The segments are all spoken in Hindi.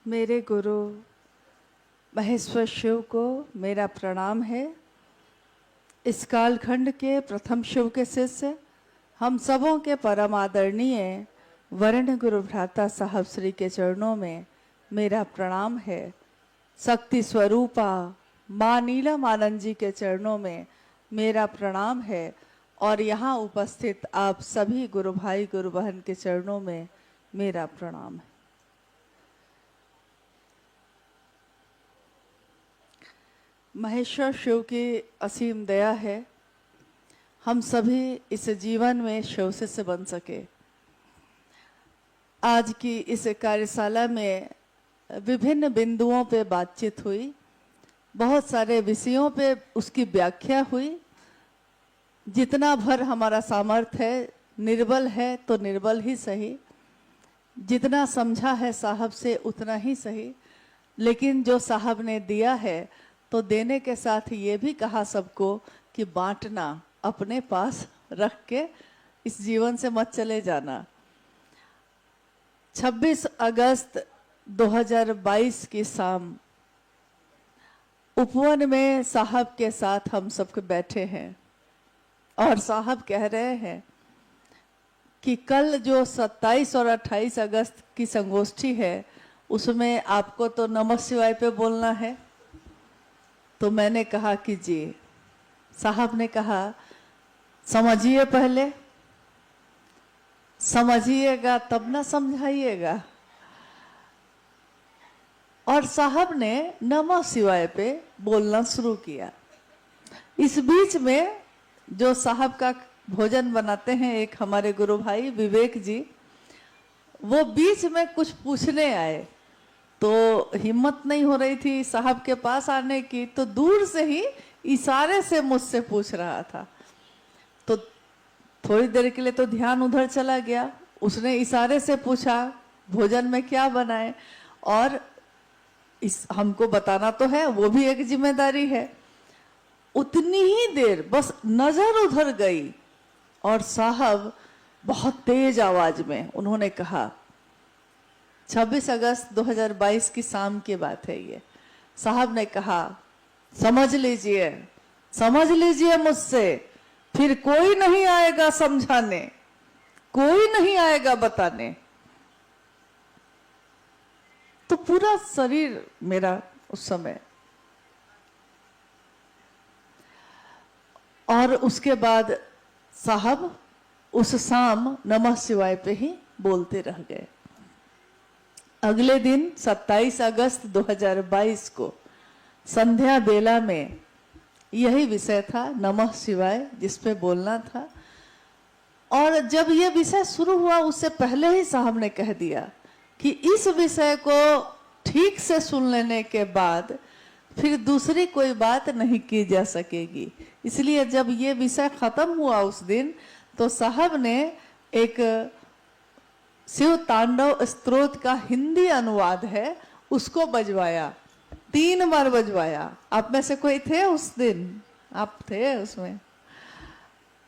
मेरे गुरु महेश्वर शिव को मेरा प्रणाम है। इस कालखंड के प्रथम शिव के शिष्य हम सबों के परम आदरणीय वर्ण गुरु भ्राता साहब श्री के चरणों में मेरा प्रणाम है। शक्ति स्वरूपा माँ नीलम आनंद जी के चरणों में मेरा प्रणाम है और यहाँ उपस्थित आप सभी गुरु भाई गुरु बहन के चरणों में मेरा प्रणाम है। महेश्वर शिव की असीम दया है हम सभी इस जीवन में शिव शिष्य बन सके। आज की इस कार्यशाला में विभिन्न बिंदुओं पे बातचीत हुई, बहुत सारे विषयों पे उसकी व्याख्या हुई। जितना भर हमारा सामर्थ्य है, निर्बल है तो निर्बल ही सही, जितना समझा है साहब से उतना ही सही, लेकिन जो साहब ने दिया है तो देने के साथ ये भी कहा सबको कि बांटना, अपने पास रख के इस जीवन से मत चले जाना। 26 अगस्त 2022 की शाम उपवन में साहब के साथ हम सब बैठे हैं और साहब कह रहे हैं कि कल जो 27 और 28 अगस्त की संगोष्ठी है उसमें आपको तो नमः शिवाय पे बोलना है। तो मैंने कहा कि जी। साहब ने कहा समझिए, पहले समझिएगा तब ना समझाइएगा। और साहब ने नमः शिवाय पे बोलना शुरू किया। इस बीच में जो साहब का भोजन बनाते हैं एक हमारे गुरु भाई विवेक जी, वो बीच में कुछ पूछने आए तो हिम्मत नहीं हो रही थी साहब के पास आने की, तो दूर से ही इशारे से मुझसे पूछ रहा था। तो थोड़ी देर के लिए तो ध्यान उधर चला गया। उसने इशारे से पूछा भोजन में क्या बनाए, और इस हमको बताना तो है, वो भी एक जिम्मेदारी है। उतनी ही देर बस नजर उधर गई और साहब बहुत तेज आवाज में उन्होंने कहा, 26 अगस्त 2022 की शाम की बात है ये। साहब ने कहा समझ लीजिए मुझसे, फिर कोई नहीं आएगा समझाने, कोई नहीं आएगा बताने। तो पूरा शरीर मेरा उस समय, और उसके बाद साहब उस शाम नमः शिवाय पे ही बोलते रह गए। अगले दिन 27 अगस्त 2022 को संध्या बेला में यही विषय था, नमः शिवाय, जिस पे बोलना था। और जब ये विषय शुरू हुआ उससे पहले ही साहब ने कह दिया कि इस विषय को ठीक से सुन लेने के बाद फिर दूसरी कोई बात नहीं की जा सकेगी। इसलिए जब ये विषय खत्म हुआ उस दिन, तो साहब ने एक शिव तांडव स्तोत्र का हिंदी अनुवाद है उसको बजवाया, 3 बार बजवाया। आप में से कोई थे उस दिन? आप थे उसमें।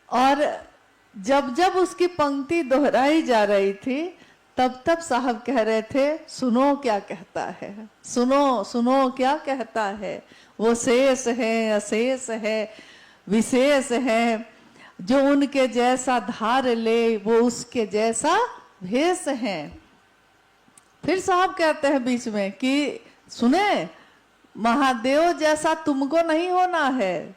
और जब जब उसकी पंक्ति दोहराई जा रही थी तब तब साहब कह रहे थे सुनो क्या कहता है, सुनो सुनो क्या कहता है। वो शेष है अशेष है विशेष है, जो उनके जैसा धार ले वो उसके जैसा भेष है। फिर साहब कहते हैं बीच में कि सुने, महादेव जैसा तुमको नहीं होना है,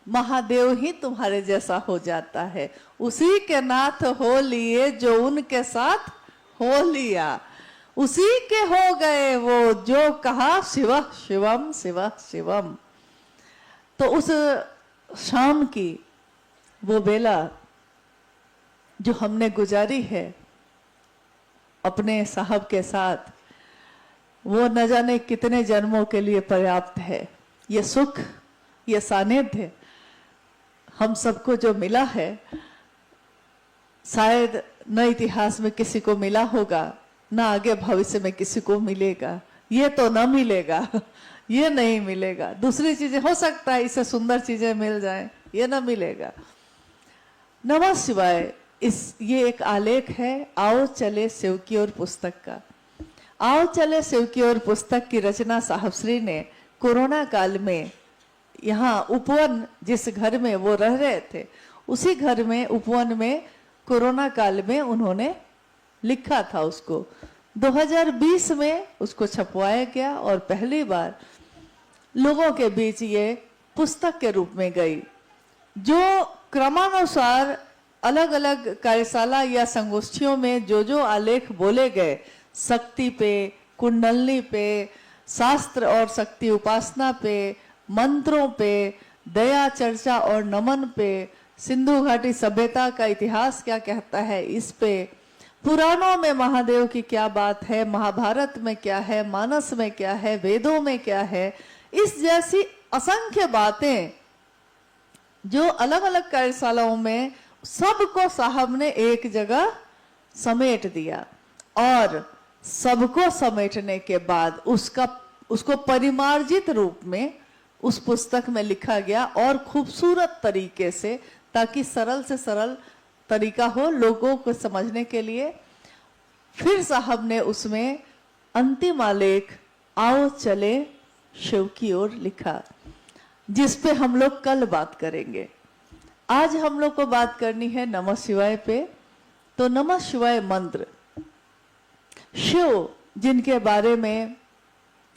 महादेव ही तुम्हारे जैसा हो जाता है। उसी के नाथ हो लिए जो उनके साथ हो लिया, उसी के हो गए वो जो कहा शिव शिवम शिव शिवम। तो उस शाम की वो बेला जो हमने गुजारी है अपने साहब के साथ, वो न जाने कितने जन्मों के लिए पर्याप्त है। ये सुख, ये सानिध्य हम सबको जो मिला है, शायद न इतिहास में किसी को मिला होगा, न आगे भविष्य में किसी को मिलेगा। ये तो न मिलेगा, ये नहीं मिलेगा। दूसरी चीजें हो सकता है इससे सुंदर चीजें मिल जाएं, ये न मिलेगा। नमः शिवाय ये एक आलेख है, आओ चले शिव की ओर पुस्तक का। आओ चले शिव की ओर पुस्तक की रचना साहब श्री ने कोरोना काल में यहाँ उपवन जिस घर में वो रह रहे थे उसी घर में उपवन में कोरोना काल में उन्होंने लिखा था। उसको 2020 में उसको छपवाया गया और पहली बार लोगों के बीच ये पुस्तक के रूप में गई, जो क्रमानुसार अलग अलग कार्यशाला या संगोष्ठियों में जो आलेख बोले गए, शक्ति पे, कुंडलनी पे, शास्त्र और शक्ति उपासना पे, मंत्रों पे, दया चर्चा और नमन पे, सिंधु घाटी सभ्यता का इतिहास क्या कहता है इस पे, पुराणों में महादेव की क्या बात है, महाभारत में क्या है, मानस में क्या है, वेदों में क्या है, इस जैसी असंख्य बातें जो अलग अलग कार्यशालाओं में सबको साहब ने एक जगह समेट दिया और सबको समेटने के बाद उसको परिमार्जित रूप में उस पुस्तक में लिखा गया और खूबसूरत तरीके से, ताकि सरल से सरल तरीका हो लोगों को समझने के लिए। फिर साहब ने उसमें अंतिम आलेख आओ चले शिव की ओर लिखा, जिस पे हम लोग कल बात करेंगे। आज हम लोग को बात करनी है नमः शिवाय पे। तो नमः शिवाय मंत्र, शिव जिनके बारे में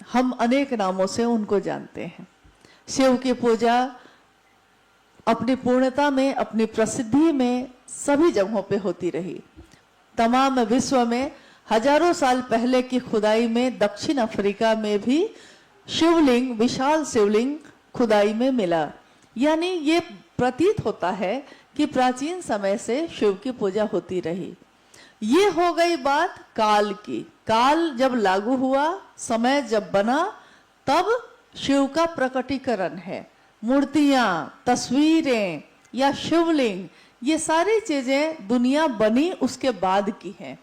हम अनेक नामों से उनको जानते हैं, शिव की पूजा अपनी पूर्णता में, अपनी प्रसिद्धि में सभी जगहों पे होती रही। तमाम विश्व में हजारों साल पहले की खुदाई में दक्षिण अफ्रीका में भी शिवलिंग, विशाल शिवलिंग खुदाई में मिला। यानी ये प्रतीत होता है कि प्राचीन समय से शिव की पूजा होती रही। ये हो गई बात काल की। काल जब लागू हुआ, समय जब बना, तब शिव का प्रकटीकरण है। मूर्तियां, तस्वीरें या शिवलिंग, ये सारी चीजें दुनिया बनी उसके बाद की हैं।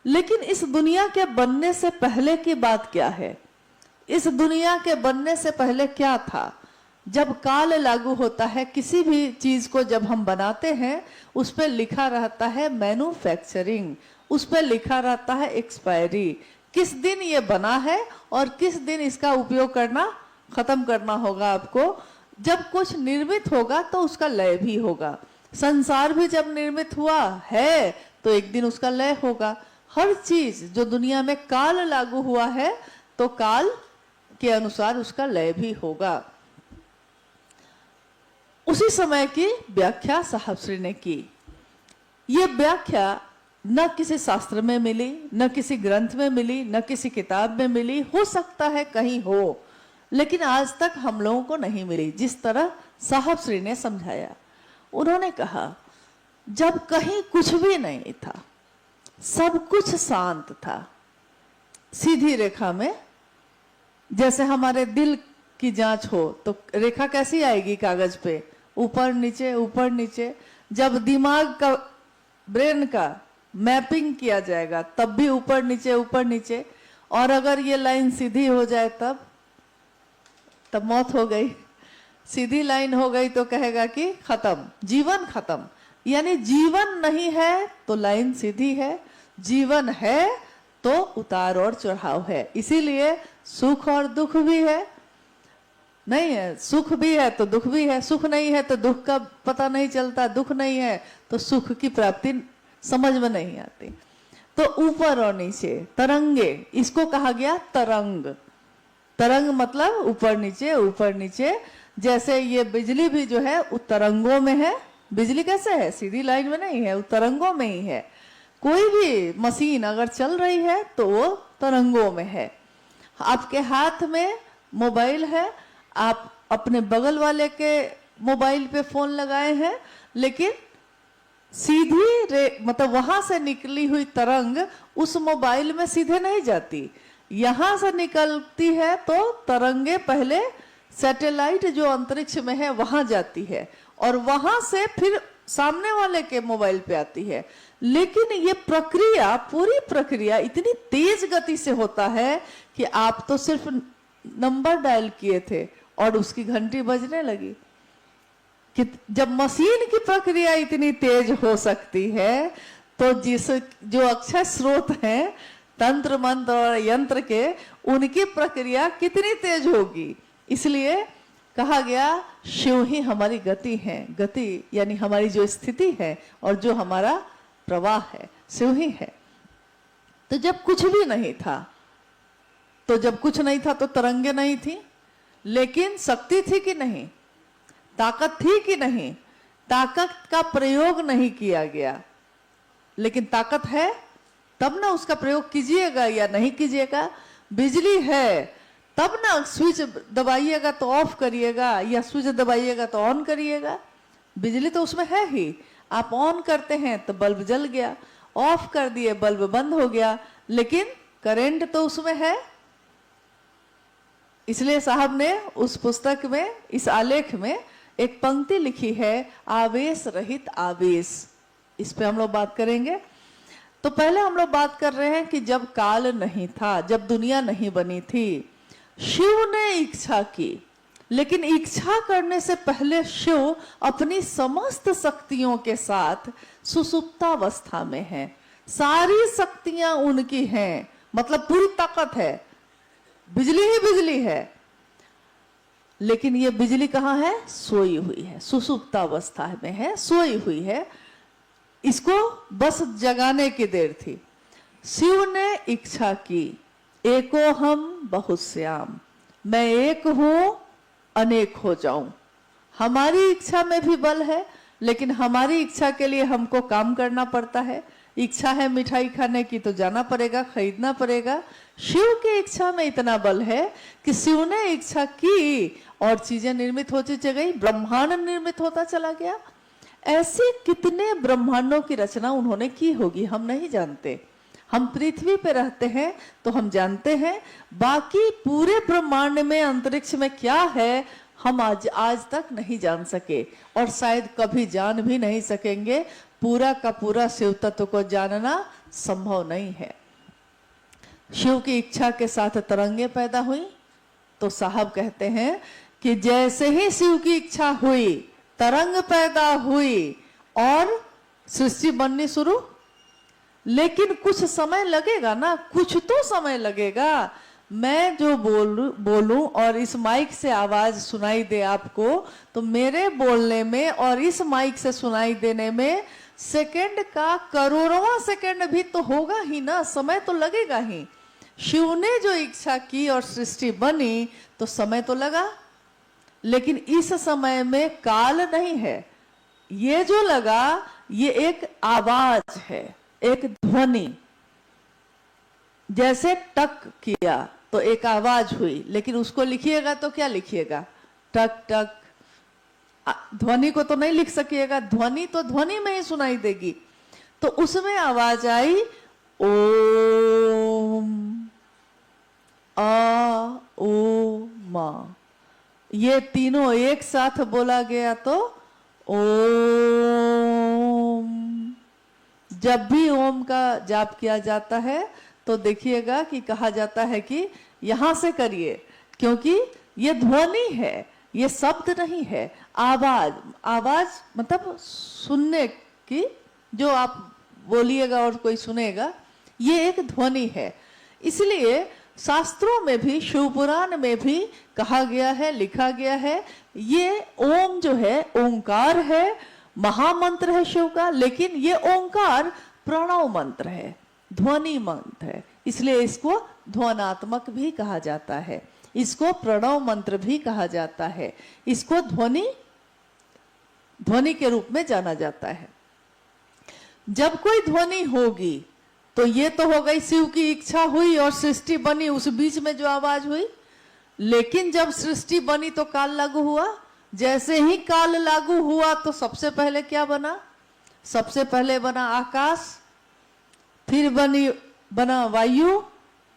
लेकिन इस दुनिया के बनने से पहले की बात क्या है? इस दुनिया के बनने से पहले क्या था? जब काल लागू होता है, किसी भी चीज को जब हम बनाते हैं उस पर लिखा रहता है मैन्युफैक्चरिंग, उस पर लिखा रहता है एक्सपायरी, किस दिन ये बना है और किस दिन इसका उपयोग करना खत्म करना होगा आपको। जब कुछ निर्मित होगा तो उसका लय भी होगा। संसार भी जब निर्मित हुआ है तो एक दिन उसका लय होगा। हर चीज जो दुनिया में काल लागू हुआ है तो काल के अनुसार उसका लय भी होगा। उसी समय की व्याख्या साहब श्री ने की। ये व्याख्या न किसी शास्त्र में मिली, न किसी ग्रंथ में मिली, न किसी किताब में मिली। हो सकता है कहीं हो, लेकिन आज तक हम लोगों को नहीं मिली। जिस तरह साहब श्री ने समझाया, उन्होंने कहा जब कहीं कुछ भी नहीं था, सब कुछ शांत था, सीधी रेखा में, जैसे हमारे दिल की जांच हो तो रेखा कैसी आएगी कागज पे, ऊपर नीचे ऊपर नीचे। जब दिमाग का, ब्रेन का मैपिंग किया जाएगा तब भी ऊपर नीचे। और अगर ये लाइन सीधी हो जाए तब मौत हो गई। सीधी लाइन हो गई तो कहेगा कि खत्म, जीवन खत्म। यानी जीवन नहीं है तो लाइन सीधी है, जीवन है तो उतार और चढ़ाव है। इसीलिए सुख और दुख भी है, नहीं है, सुख भी है तो दुख भी है। सुख नहीं है तो दुख का पता नहीं चलता, दुख नहीं है तो सुख की प्राप्ति समझ में नहीं आती। तो ऊपर और नीचे तरंगे, इसको कहा गया तरंग। तरंग मतलब ऊपर नीचे। जैसे ये बिजली भी जो है वो तरंगों में है। बिजली कैसे है? सीधी लाइन में नहीं है, वो तरंगों में ही है। कोई भी मशीन अगर चल रही है तो वो तरंगों में है। आपके हाथ में मोबाइल है, आप अपने बगल वाले के मोबाइल पे फोन लगाए हैं, लेकिन सीधी मतलब वहां से निकली हुई तरंग उस मोबाइल में सीधे नहीं जाती, यहां से निकलती है तो तरंगे पहले सैटेलाइट जो अंतरिक्ष में है वहां जाती है और वहां से फिर सामने वाले के मोबाइल पे आती है। लेकिन ये प्रक्रिया, पूरी प्रक्रिया इतनी तेज गति से होता है कि आप तो सिर्फ नंबर डायल किए थे और उसकी घंटी बजने लगी। कि जब मशीन की प्रक्रिया इतनी तेज हो सकती है तो जो अक्षय स्रोत हैं तंत्र मंत्र और यंत्र के, उनकी प्रक्रिया कितनी तेज होगी। इसलिए कहा गया शिव ही हमारी गति है। गति यानी हमारी जो स्थिति है और जो हमारा प्रवाह है, शिव ही है। तो जब कुछ भी नहीं था, तो जब कुछ नहीं था तो तरंगे नहीं थी, लेकिन शक्ति थी कि नहीं, ताकत थी कि नहीं, ताकत का प्रयोग नहीं किया गया, लेकिन ताकत है तब ना उसका प्रयोग कीजिएगा या नहीं कीजिएगा। बिजली है तब ना स्विच दबाइएगा तो ऑफ करिएगा या स्विच दबाइएगा तो ऑन करिएगा। बिजली तो उसमें है ही, आप ऑन करते हैं तो बल्ब जल गया, ऑफ कर दिए बल्ब बंद हो गया, लेकिन करंट तो उसमें है। इसलिए साहब ने उस पुस्तक में, इस आलेख में एक पंक्ति लिखी है, आवेश रहित आवेश। इस पे हम लोग बात करेंगे। तो पहले हम लोग बात कर रहे हैं कि जब काल नहीं था, जब दुनिया नहीं बनी थी, शिव ने इच्छा की, लेकिन इच्छा करने से पहले शिव अपनी समस्त शक्तियों के साथ सुसुप्तावस्था में है। सारी शक्तियां उनकी हैं, मतलब पूरी ताकत है, बिजली ही बिजली है, लेकिन ये बिजली कहाँ है? सोई हुई है, सुसुप्तावस्था में है, सोई हुई है। इसको बस जगाने की देर थी। शिव ने इच्छा की, एको हम बहुश्याम, मैं एक हूं अनेक हो जाऊं। हमारी इच्छा में भी बल है, लेकिन हमारी इच्छा के लिए हमको काम करना पड़ता है। इच्छा है मिठाई खाने की तो जाना पड़ेगा, खरीदना पड़ेगा। शिव की इच्छा में इतना बल है कि शिव ने इच्छा की और चीजें निर्मित होती चली गई, ब्रह्मांड निर्मित होता चला गया। ऐसे कितने ब्रह्मांडों की रचना उन्होंने की होगी, हम नहीं जानते। हम पृथ्वी पे रहते हैं तो हम जानते हैं, बाकी पूरे ब्रह्मांड में, अंतरिक्ष में क्या है, हम आज तक नहीं जान सके और शायद कभी जान भी नहीं सकेंगे। पूरा का पूरा शिव तत्व को जानना संभव नहीं है। शिव की इच्छा के साथ तरंगे पैदा हुई, तो साहब कहते हैं कि जैसे ही शिव की इच्छा हुई, तरंग पैदा हुई और सृष्टि बननी शुरू। लेकिन कुछ समय लगेगा ना, कुछ तो समय लगेगा। मैं जो बोलूं और इस माइक से आवाज सुनाई दे आपको, तो मेरे बोलने में और इस माइक से सुनाई देने में सेकंड का करोड़वां सेकंड भी तो होगा ही ना, समय तो लगेगा ही। शिव ने जो इच्छा की और सृष्टि बनी तो समय तो लगा, लेकिन इस समय में काल नहीं है। ये जो लगा, ये एक आवाज है, एक ध्वनि। जैसे टक किया तो एक आवाज हुई, लेकिन उसको लिखिएगा तो क्या लिखिएगा? टक टक। ध्वनि को तो नहीं लिख सकिएगा, ध्वनि तो ध्वनि में ही सुनाई देगी। तो उसमें आवाज आई ओम, आ ओ मा। ये तीनों एक साथ बोला गया तो ओम। जब भी ओम का जाप किया जाता है तो देखिएगा कि कहा जाता है कि यहां से करिए, क्योंकि ये ध्वनि है, ये शब्द नहीं है। आवाज, आवाज मतलब सुनने की, जो आप बोलिएगा और कोई सुनेगा, ये एक ध्वनि है। इसलिए शास्त्रों में भी, शिव पुराण में भी कहा गया है, लिखा गया है, ये ओम जो है ओंकार है, महामंत्र है शिव का। लेकिन ये ओंकार प्रणव मंत्र है, ध्वनि मंत्र है, इसलिए इसको ध्वनात्मक भी कहा जाता है, इसको प्रणव मंत्र भी कहा जाता है, इसको ध्वनि के रूप में जाना जाता है। जब कोई ध्वनि होगी तो ये तो हो गई शिव की इच्छा हुई और सृष्टि बनी, उस बीच में जो आवाज हुई। लेकिन जब सृष्टि बनी तो काल लागू हुआ। जैसे ही काल लागू हुआ तो सबसे पहले क्या बना? सबसे पहले बना आकाश, फिर बना वायु,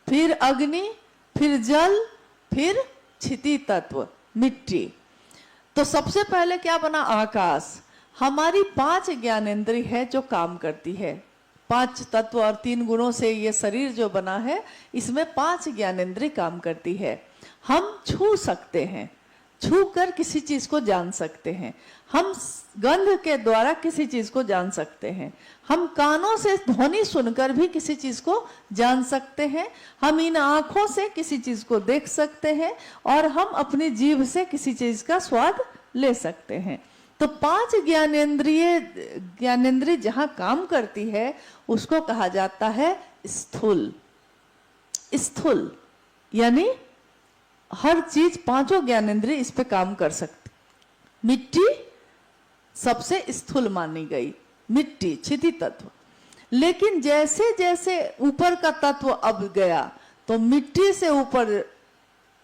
फिर अग्नि, फिर जल, फिर क्षिति तत्व, मिट्टी। तो सबसे पहले क्या बना? आकाश। हमारी 5 ज्ञानेंद्रिय है जो काम करती है। 5 तत्व और 3 गुणों से ये शरीर जो बना है, इसमें 5 ज्ञानेंद्रिय काम करती है। हम छू सकते हैं। छू कर किसी चीज को जान सकते हैं, हम गंध के द्वारा किसी चीज को जान सकते हैं, हम कानों से ध्वनि सुनकर भी किसी चीज को जान सकते हैं, हम इन आंखों से किसी चीज को देख सकते हैं, और हम अपनी जीभ से किसी चीज का स्वाद ले सकते हैं। तो 5 ज्ञानेंद्रिय जहां काम करती है उसको कहा जाता है स्थूल। स्थूल यानी हर चीज, 5 ज्ञानेंद्रिय इस पे काम कर सकती। मिट्टी सबसे स्थूल मानी गई, मिट्टी क्षिति तत्व। लेकिन जैसे जैसे ऊपर का तत्व अब गया, तो मिट्टी से ऊपर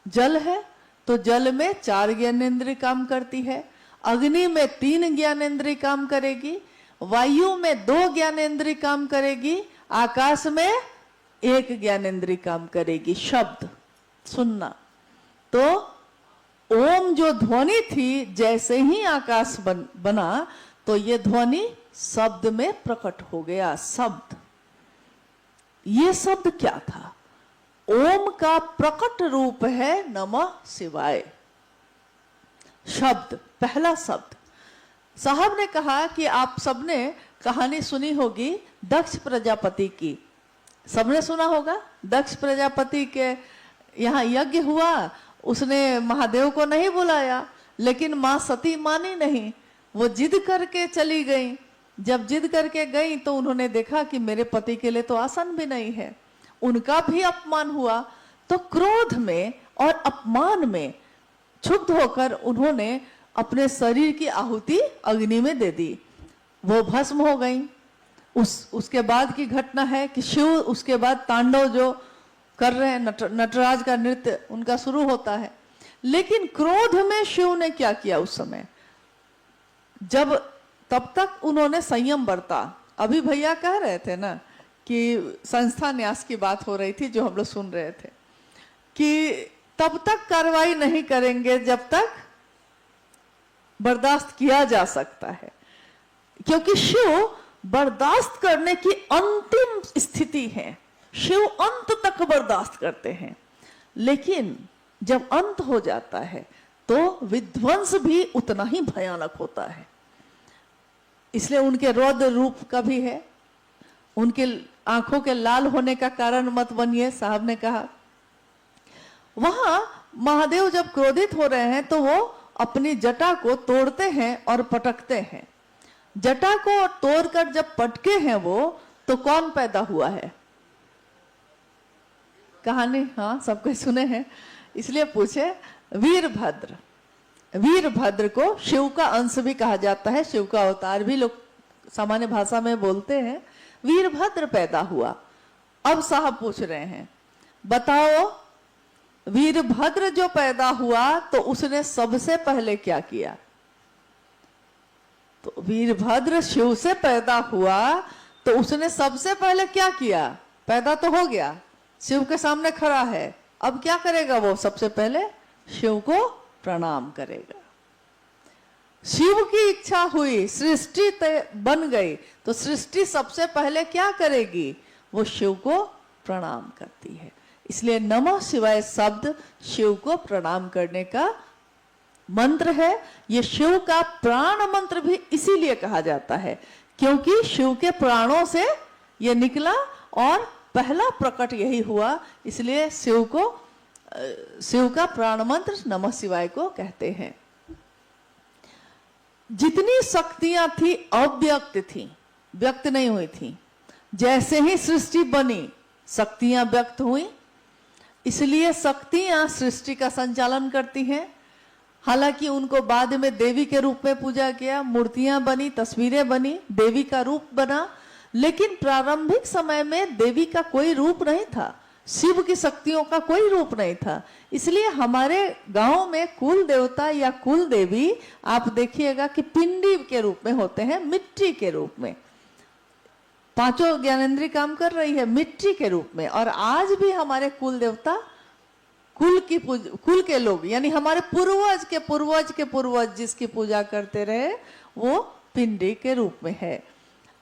जल है, तो जल में 4 ज्ञानेंद्रिय काम करती है, अग्नि में 3 ज्ञानेंद्रिय काम करेगी, वायु में 2 ज्ञानेंद्रिय काम करेगी, आकाश में 1 ज्ञानेंद्रिय काम करेगी, शब्द सुनना। तो ओम जो ध्वनि थी, जैसे ही आकाश बना तो ये ध्वनि शब्द में प्रकट हो गया। शब्द, ये शब्द क्या था? ओम का प्रकट रूप है नमः शिवाय। शब्द, पहला शब्द। साहब ने कहा कि आप सबने कहानी सुनी होगी दक्ष प्रजापति की, सबने सुना होगा। दक्ष प्रजापति के यहाँ यज्ञ हुआ, उसने महादेव को नहीं बुलाया, लेकिन माँ सती मानी नहीं, वो जिद करके चली गई। जब जिद करके गई तो उन्होंने देखा कि मेरे पति के लिए तो आसन भी नहीं है, उनका भी अपमान हुआ। तो क्रोध में और अपमान में क्षुब्ध होकर उन्होंने अपने शरीर की आहुति अग्नि में दे दी, वो भस्म हो गई। उसके बाद की घटना है कि शिव उसके बाद तांडव जो कर रहे हैं, नटराज का नृत्य उनका शुरू होता है। लेकिन क्रोध में शिव ने क्या किया उस समय, जब तब तक उन्होंने संयम बरता। अभी भैया कह रहे थे ना कि संस्था न्यास की बात हो रही थी, जो हम लोग सुन रहे थे, कि तब तक कार्रवाई नहीं करेंगे जब तक बर्दाश्त किया जा सकता है, क्योंकि शिव बर्दाश्त करने की अंतिम स्थिति है। शिव अंत तक बर्दाश्त करते हैं, लेकिन जब अंत हो जाता है तो विध्वंस भी उतना ही भयानक होता है। इसलिए उनके रौद्र रूप का भी है। उनके आंखों के लाल होने का कारण मत बनिए, साहब ने कहा। वहां महादेव जब क्रोधित हो रहे हैं तो वो अपनी जटा को तोड़ते हैं और पटकते हैं। जटा को तोड़कर जब पटके हैं वो, तो कौन पैदा हुआ है? कहानी हाँ सबको सुने हैं, इसलिए पूछे। वीरभद्र। वीरभद्र को शिव का अंश भी कहा जाता है, शिव का अवतार भी लोग सामान्य भाषा में बोलते हैं। वीरभद्र पैदा हुआ। अब साहब पूछ रहे हैं, बताओ वीरभद्र जो पैदा हुआ तो उसने सबसे पहले क्या किया? तो वीरभद्र शिव से पैदा हुआ तो उसने सबसे पहले क्या किया? पैदा तो हो गया, शिव के सामने खड़ा है, अब क्या करेगा वो? सबसे पहले शिव को प्रणाम करेगा। शिव की इच्छा हुई, सृष्टि बन गई, तो सृष्टि सबसे पहले क्या करेगी? वो शिव को प्रणाम करती है। इसलिए नमः शिवाय शब्द शिव को प्रणाम करने का मंत्र है। ये शिव का प्राण मंत्र भी इसीलिए कहा जाता है क्योंकि शिव के प्राणों से ये निकला और पहला प्रकट यही हुआ। इसलिए शिव का प्राण मंत्र नमः शिवाय को कहते हैं। जितनी शक्तियां थी अव्यक्त थी, व्यक्त नहीं हुई थी। जैसे ही सृष्टि बनी शक्तियां व्यक्त हुई, इसलिए शक्तियां सृष्टि का संचालन करती हैं। हालांकि उनको बाद में देवी के रूप में पूजा किया, मूर्तियां बनी, तस्वीरें बनी, देवी का रूप बना, लेकिन प्रारंभिक समय में देवी का कोई रूप नहीं था, शिव की शक्तियों का कोई रूप नहीं था। इसलिए हमारे गांव में कुल देवता या कुल देवी आप देखिएगा कि पिंडी के रूप में होते हैं, मिट्टी के रूप में। पांचों ज्ञानेंद्रिय काम कर रही है मिट्टी के रूप में। और आज भी हमारे कुल देवता, कुल के लोग, यानी हमारे पूर्वज के पूर्वज के पूर्वज जिसकी पूजा करते रहे, वो पिंडी के रूप में है।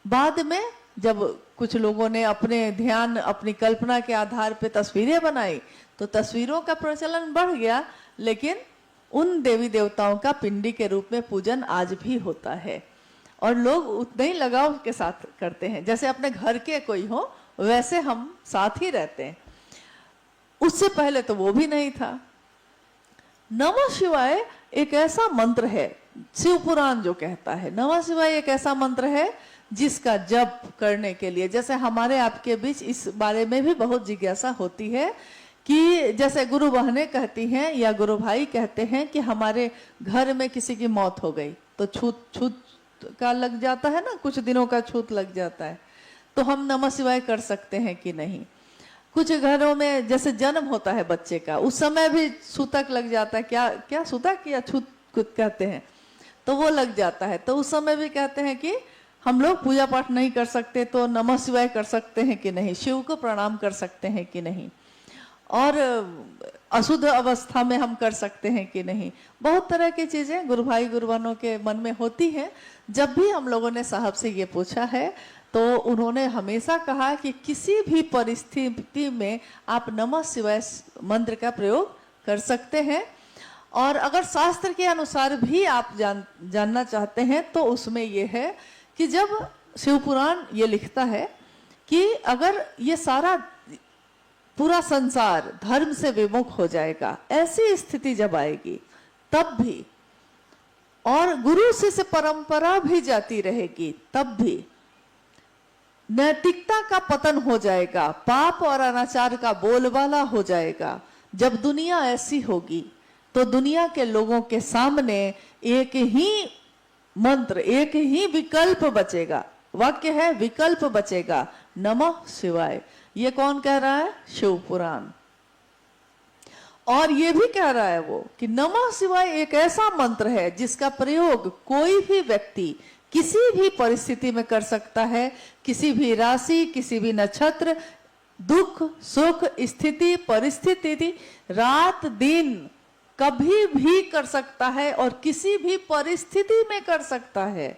बाद में जब कुछ लोगों ने अपने ध्यान, अपनी कल्पना के आधार पे तस्वीरें बनाई, तो तस्वीरों का प्रचलन बढ़ गया, लेकिन उन देवी देवताओं का पिंडी के रूप में पूजन आज भी होता है और लोग उतने ही लगाव के साथ करते हैं जैसे अपने घर के कोई हो, वैसे हम साथ ही रहते हैं। उससे पहले तो वो भी नहीं था। नमः शिवाय एक ऐसा मंत्र है, शिव पुराण जो कहता है नमः शिवाय एक ऐसा मंत्र है जिसका जप करने के लिए, जैसे हमारे आपके बीच इस बारे में भी बहुत जिज्ञासा होती है कि जैसे गुरु बहनें कहती हैं या गुरु भाई कहते हैं कि हमारे घर में किसी की मौत हो गई तो छूत का लग जाता है ना, कुछ दिनों का छूत लग जाता है, तो हम नमः शिवाय कर सकते हैं कि नहीं। कुछ घरों में जैसे जन्म होता है बच्चे का, उस समय भी सूतक लग जाता है, क्या क्या सूतक या छूत कुछ कहते हैं, तो वो लग जाता है, तो उस समय भी कहते हैं कि हम लोग पूजा पाठ नहीं कर सकते तो नमः शिवाय कर सकते हैं कि नहीं, शिव को प्रणाम कर सकते हैं कि नहीं, और अशुद्ध अवस्था में हम कर सकते हैं कि नहीं। बहुत तरह की चीजें गुरु भाई गुरु बहनों के मन में होती हैं। जब भी हम लोगों ने साहब से ये पूछा है तो उन्होंने हमेशा कहा कि किसी भी परिस्थिति में आप नमः शिवाय मंत्र का प्रयोग कर सकते हैं, और अगर शास्त्र के अनुसार भी आप जानना चाहते हैं तो उसमें यह है कि जब शिव पुराण ये लिखता है कि अगर ये सारा पूरा संसार धर्म से विमुख हो जाएगा, ऐसी स्थिति जब आएगी तब भी, और गुरु शिष्य परंपरा भी जाती रहेगी तब भी, नैतिकता का पतन हो जाएगा, पाप और अनाचार का बोलबाला हो जाएगा। जब दुनिया ऐसी होगी तो दुनिया के लोगों के सामने एक ही मंत्र, एक ही विकल्प बचेगा। वाक्य है विकल्प बचेगा, नमः शिवाय। ये कौन कह रहा है? शिव पुराण। और ये भी कह रहा है वो कि नमः शिवाय एक ऐसा मंत्र है जिसका प्रयोग कोई भी व्यक्ति किसी भी परिस्थिति में कर सकता है, किसी भी राशि, किसी भी नक्षत्र, दुख सुख स्थिति परिस्थिति, रात दिन कभी भी कर सकता है और किसी भी परिस्थिति में कर सकता है।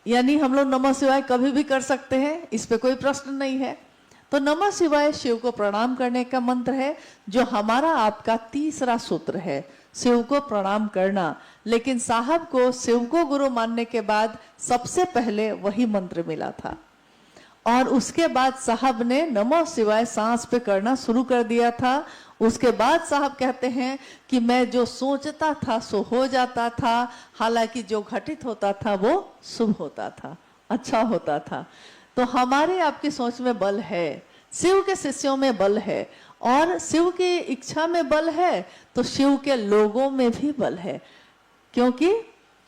यानी हम लोग नमः शिवाय कभी भी कर सकते हैं, इस पे कोई प्रश्न नहीं है। तो नमः शिवाय शिव को प्रणाम करने का मंत्र है, जो हमारा आपका तीसरा सूत्र है, शिव को प्रणाम करना। लेकिन साहब को शिव को गुरु मानने के बाद सबसे पहले वही मंत्र मिला था, और उसके बाद साहब ने नमः शिवाय सांस पे करना शुरू कर दिया था। उसके बाद साहब कहते हैं कि मैं जो सोचता था सो हो जाता था, हालांकि जो घटित होता था वो शुभ होता था, अच्छा होता था। तो हमारे आपकी सोच में बल है, शिव के शिष्यों में बल है, और शिव की इच्छा में बल है तो शिव के लोगों में भी बल है। क्योंकि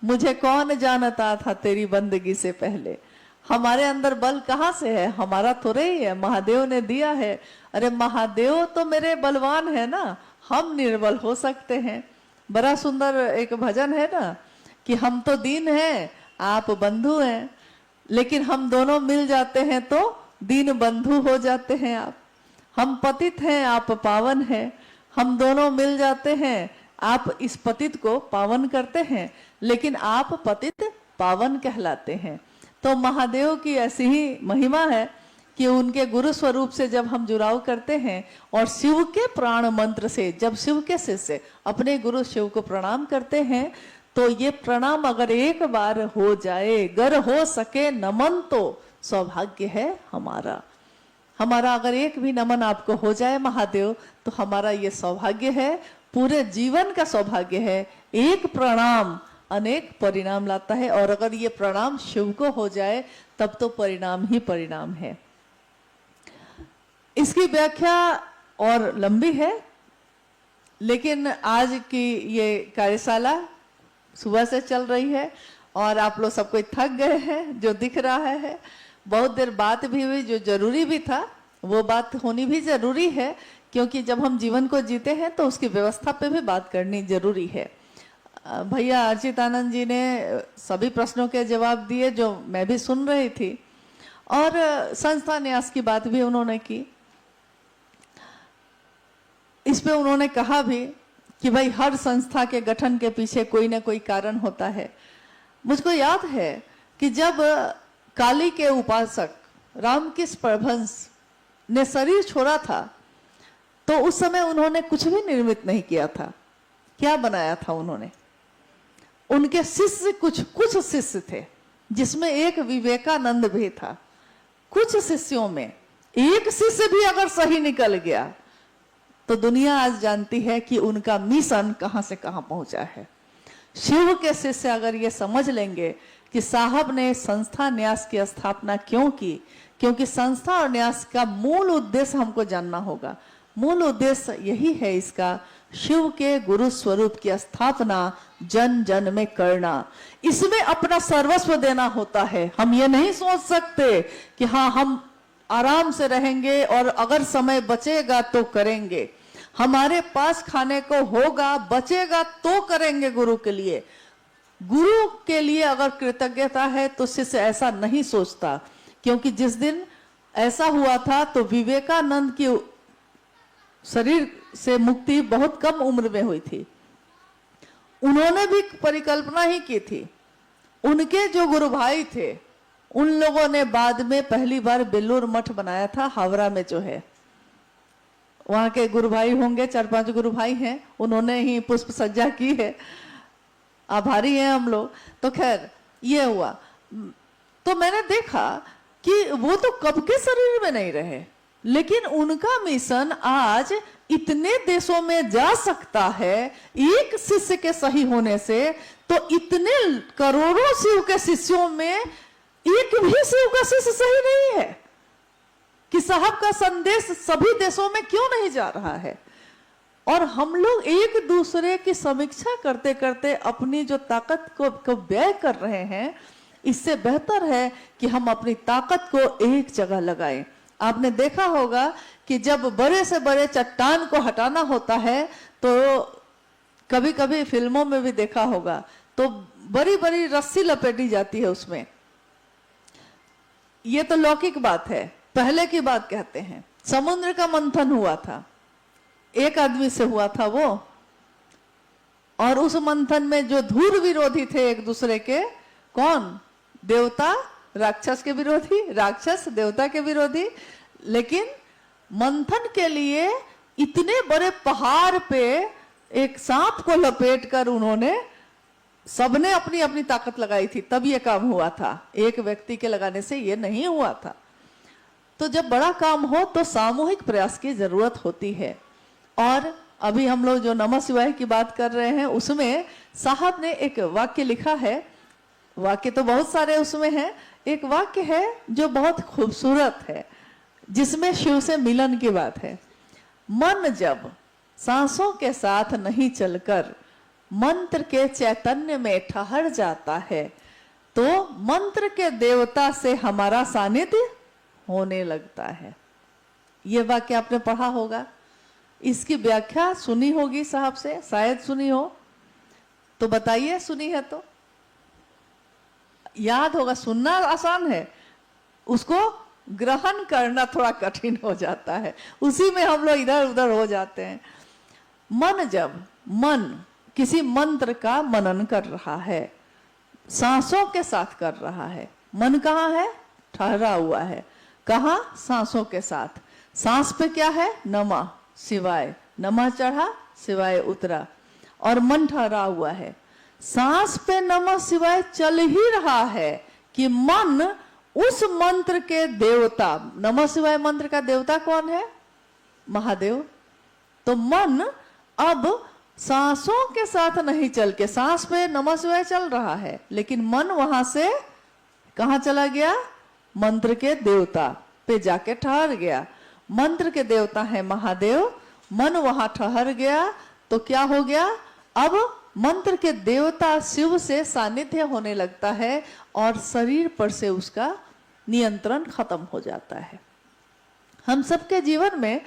मुझे कौन जानता था तेरी बंदगी से पहले, हमारे अंदर बल कहाँ से है? हमारा थोड़े ही है, महादेव ने दिया है। अरे महादेव तो मेरे बलवान है ना, हम निर्बल हो सकते हैं। बड़ा सुंदर एक भजन है ना कि हम तो दीन हैं आप बंधु हैं, लेकिन हम दोनों मिल जाते हैं तो दीन बंधु हो जाते हैं आप। हम पतित हैं आप पावन हैं, हम दोनों मिल जाते हैं, आप इस पतित को पावन करते हैं, लेकिन आप पतित पावन कहलाते हैं। तो महादेव की ऐसी ही महिमा है कि उनके गुरु स्वरूप से जब हम जुड़ाव करते हैं और शिव के प्राण मंत्र से जब शिव के शिष्य अपने गुरु शिव को प्रणाम करते हैं, तो ये प्रणाम अगर एक बार हो जाए, गर हो सके नमन तो सौभाग्य है हमारा। हमारा अगर एक भी नमन आपको हो जाए महादेव, तो हमारा ये सौभाग्य है, पूरे जीवन का सौभाग्य है। एक प्रणाम अनेक परिणाम लाता है, और अगर ये प्रणाम शिव को हो जाए तब तो परिणाम ही परिणाम है। इसकी व्याख्या और लंबी है, लेकिन आज की ये कार्यशाला सुबह से चल रही है और आप लोग सब कोई थक गए हैं, जो दिख रहा है। बहुत देर बात भी हुई, जो जरूरी भी था वो बात होनी भी जरूरी है, क्योंकि जब हम जीवन को जीते हैं तो उसकी व्यवस्था पे भी बात करनी जरूरी है। भैया अर्चितानंद जी ने सभी प्रश्नों के जवाब दिए जो मैं भी सुन रही थी, और संस्था न्यास की बात भी उन्होंने की। इस पे उन्होंने कहा भी कि भाई हर संस्था के गठन के पीछे कोई ना कोई कारण होता है। मुझको याद है कि जब काली के उपासक रामकृष्ण परमहंस ने शरीर छोड़ा था, तो उस समय उन्होंने कुछ भी निर्मित नहीं किया था, क्या बनाया था उन्होंने? उनके शिष्य कुछ शिष्य थे, जिसमें एक विवेकानंद भी था। कुछ शिष्यों में एक शिष्य भी अगर सही निकल गया तो दुनिया आज जानती है कि उनका मिशन कहां से कहां पहुंचा है। शिव के शिष्य अगर ये समझ लेंगे कि साहब ने संस्था न्यास की स्थापना क्यों की, क्योंकि संस्था और न्यास का मूल उद्देश्य हमको जानना होगा। मूल उद्देश्य यही है इसका, शिव के गुरु स्वरूप की स्थापना जन जन में करना, इसमें अपना सर्वस्व देना होता है। हम ये नहीं सोच सकते कि हाँ हम आराम से रहेंगे और अगर समय बचेगा तो करेंगे, हमारे पास खाने को होगा बचेगा तो करेंगे गुरु के लिए। गुरु के लिए अगर कृतज्ञता है तो शिष्य ऐसा नहीं सोचता, क्योंकि जिस दिन ऐसा हुआ था तो विवेकानंद की शरीर से मुक्ति बहुत कम उम्र में हुई थी। उन्होंने भी परिकल्पना ही की थी। उनके जो गुरु भाई थे उन लोगों ने बाद में पहली बार बेलूर मठ बनाया था, हावड़ा में जो है। वहां के गुरु भाई होंगे, 4-5 गुरु भाई हैं, उन्होंने ही पुष्प सज्जा की है। आभारी हैं हम लोग। तो खैर ये हुआ। तो मैंने देखा कि वो तो कब के शरीर में नहीं रहे, लेकिन उनका मिशन आज इतने देशों में जा सकता है एक शिष्य के सही होने से। तो इतने करोड़ों शिव के शिष्यों में एक भी शिव का शिष्य सही नहीं है कि साहब का संदेश सभी देशों में क्यों नहीं जा रहा है। और हम लोग एक दूसरे की समीक्षा करते करते अपनी जो ताकत को व्यय कर रहे हैं, इससे बेहतर है कि हम अपनी ताकत को एक जगह लगाएं। आपने देखा होगा कि जब बड़े से बड़े चट्टान को हटाना होता है तो कभी कभी फिल्मों में भी देखा होगा, तो बड़ी बड़ी रस्सी लपेटी जाती है उसमें। ये तो लौकिक बात है, पहले की बात कहते हैं। समुद्र का मंथन हुआ था, एक आदमी से हुआ था वो, और उस मंथन में जो धूर विरोधी थे एक दूसरे के, कौन? देवता राक्षस के विरोधी, राक्षस देवता के विरोधी। लेकिन मंथन के लिए इतने बड़े पहाड़ पे एक सांप को लपेटकर उन्होंने सबने अपनी अपनी ताकत लगाई थी, तब ये काम हुआ था। एक व्यक्ति के लगाने से ये नहीं हुआ था। तो जब बड़ा काम हो तो सामूहिक प्रयास की जरूरत होती है। और अभी हम लोग जो नमः शिवाय की बात कर रहे हैं उसमें साहब ने एक वाक्य लिखा है। वाक्य तो बहुत सारे उसमें हैं, एक वाक्य है जो बहुत खूबसूरत है, जिसमें शिव से मिलन की बात है। मन जब सांसों के साथ नहीं चलकर मंत्र के चैतन्य में ठहर जाता है तो मंत्र के देवता से हमारा सानिध्य होने लगता है। यह वाक्य आपने पढ़ा होगा, इसकी व्याख्या सुनी होगी साहब से, शायद सुनी हो तो बताइए, सुनी है तो याद होगा। सुनना आसान है, उसको ग्रहण करना थोड़ा कठिन हो जाता है, उसी में हम लोग इधर उधर हो जाते हैं। मन किसी मंत्र का मनन कर रहा है, सांसों के साथ कर रहा है। मन कहाँ है? ठहरा हुआ है। कहाँ? सांसों के साथ। सांस पे क्या है? नमः शिवाय, नमः चढ़ा शिवाय उतरा, और मन ठहरा हुआ है। सांस पे नमः शिवाय चल ही रहा है कि मन उस मंत्र के देवता, नमः शिवाय मंत्र का देवता कौन है? महादेव। तो मन अब सांसों के साथ नहीं चल के, सांस पे नमः शिवाय चल रहा है, लेकिन मन वहां से कहां चला गया? मंत्र के देवता पे जाके ठहर गया। मंत्र के देवता है महादेव, मन वहां ठहर गया तो क्या हो गया? अब मंत्र के देवता शिव से सानिध्य होने लगता है और शरीर पर से उसका नियंत्रण खत्म हो जाता है। हम सबके जीवन में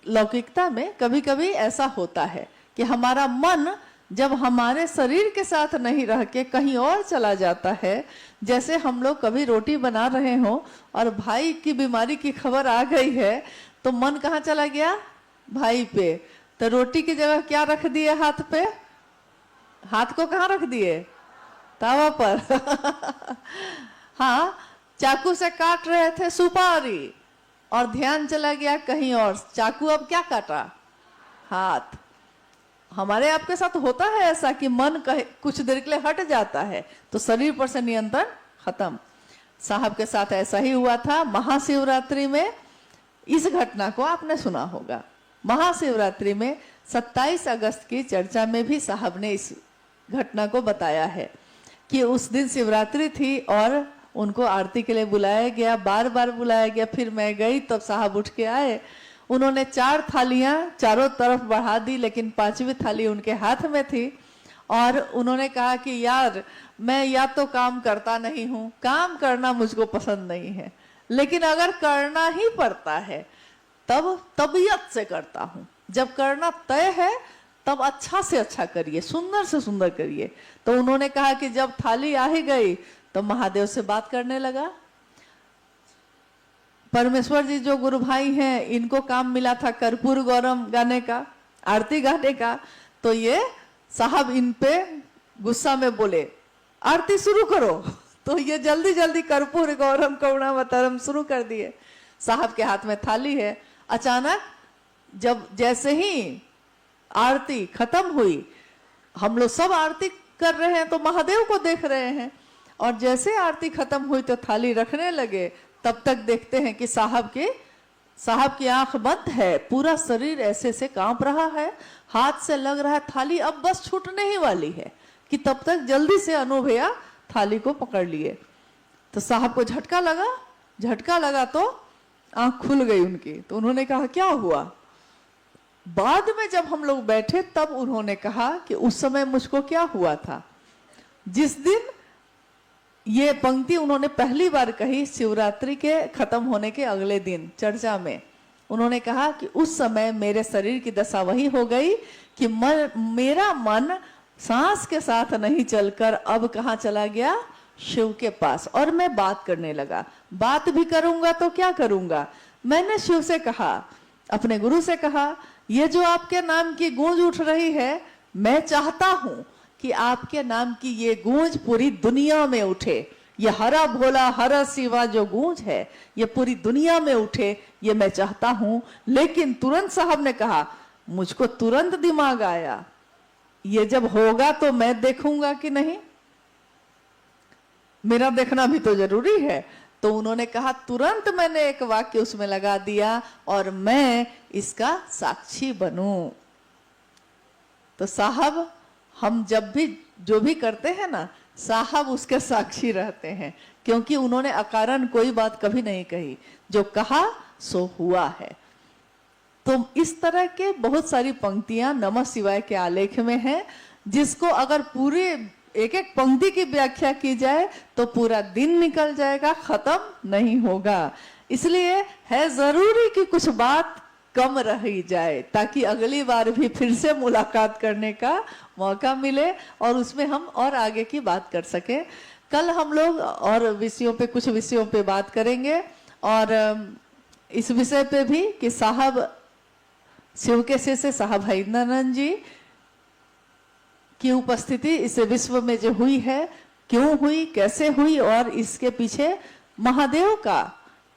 लौकिकता में कभी कभी ऐसा होता है कि हमारा मन जब हमारे शरीर के साथ नहीं रह के कहीं और चला जाता है। जैसे हम लोग कभी रोटी बना रहे हो और भाई की बीमारी की खबर आ गई है तो मन कहाँ चला गया? भाई पे। तो रोटी की जगह क्या रख दिए? हाथ पे। हाथ को कहाँ रख दिए? तावा पर। हाँ, चाकू से काट रहे थे सुपारी और ध्यान चला गया कहीं और। चाकू अब क्या काटा? हाथ। हमारे आपके साथ होता है ऐसा कि मन कहे कुछ देर के लिए हट जाता है तो शरीर पर से नियंत्रण खत्म। साहब के साथ ऐसा ही हुआ था महाशिवरात्रि में। इस घटना को आपने सुना होगा। महाशिवरात्रि में 27 अगस्त की चर्चा में भी साहब ने इस घटना को बताया है कि उस दिन शिवरात्रि थी और उनको आरती के लिए बुलाया गया, बार बार बुलाया गया। फिर मैं गई तब साहब उठ के आए। उन्होंने 4 थालियां चारों तरफ बढ़ा दी, लेकिन 5वीं थाली उनके हाथ में थी और उन्होंने कहा कि यार मैं या तो काम करता नहीं हूं, काम करना मुझको पसंद नहीं है, लेकिन अगर करना ही पड़ता है तब तबीयत से करता हूं। जब करना तय है तब अच्छा से अच्छा करिए, सुंदर से सुंदर करिए। तो उन्होंने कहा कि जब थाली आ ही गई तो महादेव से बात करने लगा। परमेश्वर जी जो गुरु भाई हैं, इनको काम मिला था कर्पूर गौरम गाने का, आरती गाने का। तो ये साहब इन पे गुस्सा में बोले आरती शुरू करो। तो ये जल्दी जल्दी कर्पूर गौरम करुणावतारम शुरू कर दिए। साहब के हाथ में थाली है। अचानक जब जैसे ही आरती खत्म हुई, हम लोग सब आरती कर रहे हैं तो महादेव को देख रहे हैं, और जैसे आरती खत्म हुई तो थाली रखने लगे, तब तक देखते हैं कि साहब की आंख बंद है, पूरा शरीर ऐसे से कांप रहा है, हाथ से लग रहा है थाली अब बस छूटने ही वाली है, कि तब तक जल्दी से अनु भैया थाली को पकड़ लिए। तो साहब को झटका लगा तो आंख खुल गई उनकी। तो उन्होंने कहा क्या हुआ? बाद में जब हम लोग बैठे तब उन्होंने कहा कि उस समय मुझको क्या हुआ था। जिस दिन ये पंक्ति उन्होंने पहली बार कही, शिवरात्रि के खत्म होने के अगले दिन चर्चा में, उन्होंने कहा कि उस समय मेरे शरीर की दशा वही हो गई कि मेरा मन सांस के साथ नहीं चलकर अब कहाँ चला गया? शिव के पास। और मैं बात करने लगा। बात भी करूंगा तो क्या करूंगा? मैंने शिव से कहा, अपने गुरु से कहा, ये जो आपके नाम की गूंज उठ रही है, मैं चाहता हूं कि आपके नाम की ये गूंज पूरी दुनिया में उठे। ये हरा भोला हरा शिवा जो गूंज है, ये पूरी दुनिया में उठे, ये मैं चाहता हूं। लेकिन तुरंत साहब ने कहा, मुझको तुरंत दिमाग आया, ये जब होगा तो मैं देखूंगा कि नहीं, मेरा देखना भी तो जरूरी है। तो उन्होंने कहा, तुरंत मैंने एक वाक्य उसमें लगा दिया, और मैं इसका साक्षी बनूं। तो साहब हम जब भी जो भी करते हैं ना, साहब उसके साक्षी रहते हैं, क्योंकि उन्होंने अकारण कोई बात कभी नहीं कही, जो कहा सो हुआ है। तो इस तरह के बहुत सारी पंक्तियां नमः शिवाय के आलेख में हैं, जिसको अगर पूरे एक एक पंक्ति की व्याख्या की जाए तो पूरा दिन निकल जाएगा, खत्म नहीं होगा। इसलिए है जरूरी कि कुछ बात कम रही जाए, ताकि अगली बार भी फिर से मुलाकात करने का मौका मिले और उसमें हम और आगे की बात कर सके। कल हम लोग और विषयों पे, कुछ विषयों पे बात करेंगे, और इस विषय पे भी कि साहब शिव के से साहब हरिंद्रानंद जी की उपस्थिति इस विश्व में जो हुई है, क्यों हुई, कैसे हुई, और इसके पीछे महादेव का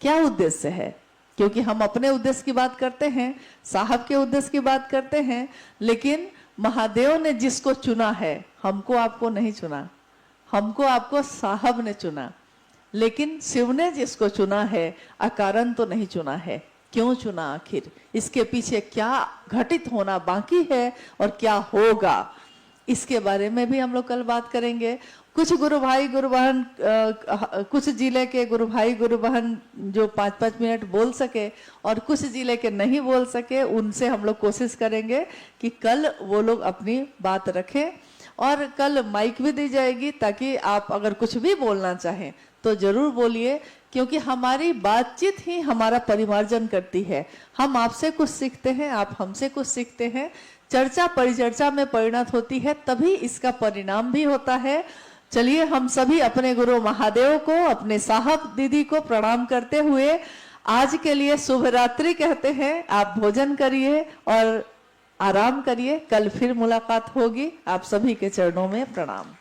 क्या उद्देश्य है। क्योंकि हम अपने उद्देश्य की बात करते हैं, साहब के उद्देश्य की बात करते हैं, लेकिन महादेव ने जिसको चुना है, हमको आपको नहीं चुना, हमको आपको साहब ने चुना। लेकिन शिव ने जिसको चुना है, अकारण तो नहीं चुना है। क्यों चुना आखिर, इसके पीछे क्या घटित होना बाकी है और क्या होगा, इसके बारे में भी हम लोग कल बात करेंगे। कुछ गुरु भाई गुरु बहन, कुछ जिले के गुरु भाई गुरु बहन जो 5-5 मिनट बोल सके और कुछ जिले के नहीं बोल सके, उनसे हम लोग कोशिश करेंगे कि कल वो लोग अपनी बात रखें। और कल माइक भी दी जाएगी, ताकि आप अगर कुछ भी बोलना चाहें तो जरूर बोलिए, क्योंकि हमारी बातचीत ही हमारा परिमार्जन करती है। हम आपसे कुछ सीखते हैं, आप हमसे कुछ सीखते हैं। चर्चा परिचर्चा में परिणत होती है, तभी इसका परिणाम भी होता है। चलिए हम सभी अपने गुरु महादेव को, अपने साहब दीदी को प्रणाम करते हुए आज के लिए शुभ रात्रि कहते हैं। आप भोजन करिए और आराम करिए, कल फिर मुलाकात होगी। आप सभी के चरणों में प्रणाम।